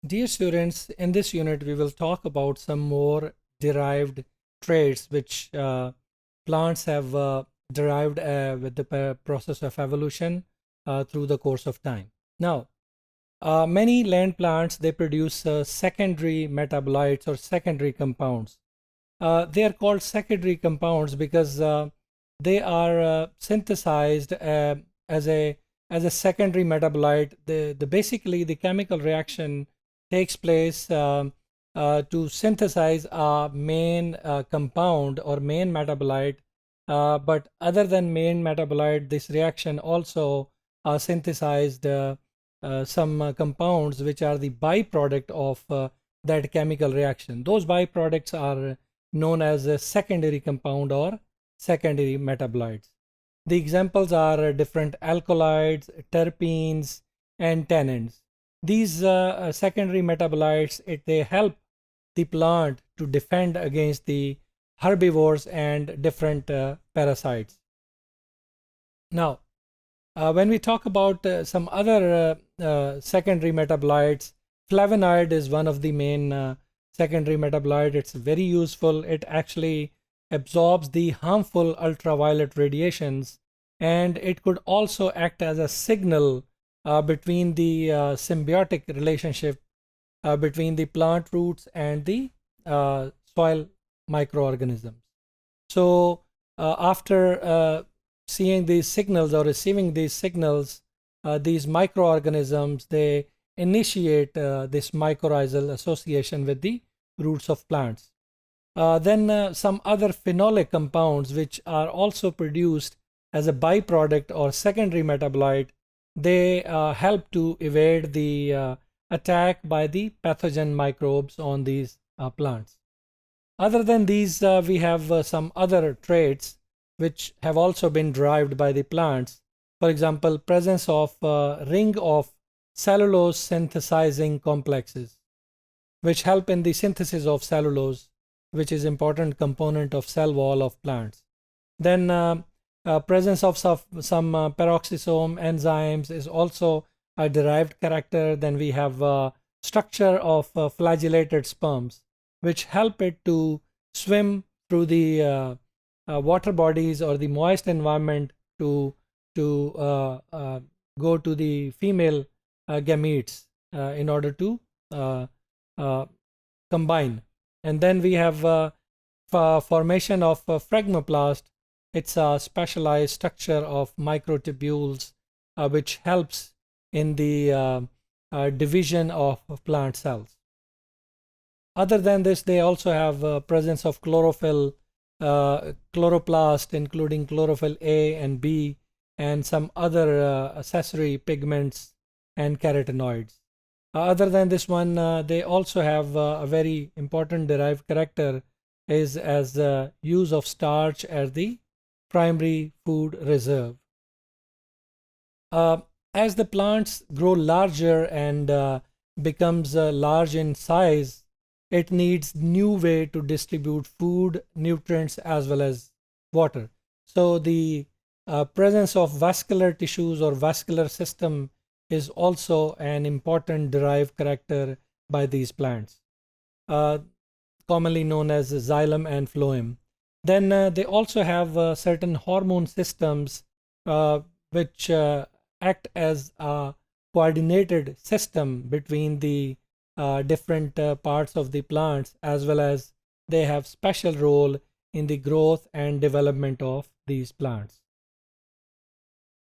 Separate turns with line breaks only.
Dear students, in this unit we will talk about some more derived traits which plants have derived with the process of evolution through the course of time. Now, many land plants, they produce secondary metabolites or secondary compounds. They are called secondary compounds because they are synthesized as a secondary metabolite. Basically the chemical reaction takes place to synthesize a main compound or main metabolite. But other than main metabolite, this reaction also synthesized some compounds which are the byproduct of that chemical reaction. Those byproducts are known as a secondary compound or secondary metabolites. The examples are different alkaloids, terpenes, and tannins. These secondary metabolites, they help the plant to defend against the herbivores and different parasites. Now, when we talk about some other secondary metabolites, flavonoid is one of the main secondary metabolites. It's very useful. It actually absorbs the harmful ultraviolet radiations, and it could also act as a signal between the symbiotic relationship between the plant roots and the soil microorganisms. So after seeing these signals or receiving these signals, these microorganisms, they initiate this mycorrhizal association with the roots of plants. Then some other phenolic compounds which are also produced as a byproduct or secondary metabolite, they help to evade the attack by the pathogen microbes on these plants. Other than these, we have some other traits which have also been derived by the plants. For example, presence of ring of cellulose synthesizing complexes, which help in the synthesis of cellulose, which is important component of cell wall of plants. Then presence of some peroxisome enzymes is also a derived character. Then we have structure of flagellated sperms, which help it to swim through the water bodies or the moist environment to go to the female gametes in order to combine. And then we have formation of phragmoplast. It's a specialized structure of microtubules which helps in the division of plant cells. Other than this, they also have presence of chlorophyll, chloroplast, including chlorophyll A and B, and some other accessory pigments and carotenoids. Other than this one, they also have a very important derived character is as use of starch as the primary food reserve. As the plants grow larger and becomes large in size, it needs new way to distribute food, nutrients, as well as water. So the presence of vascular tissues or vascular system is also an important derived character by these plants, commonly known as xylem and phloem. Then they also have certain hormone systems which act as a coordinated system between the different parts of the plants, as well as they have special role in the growth and development of these plants.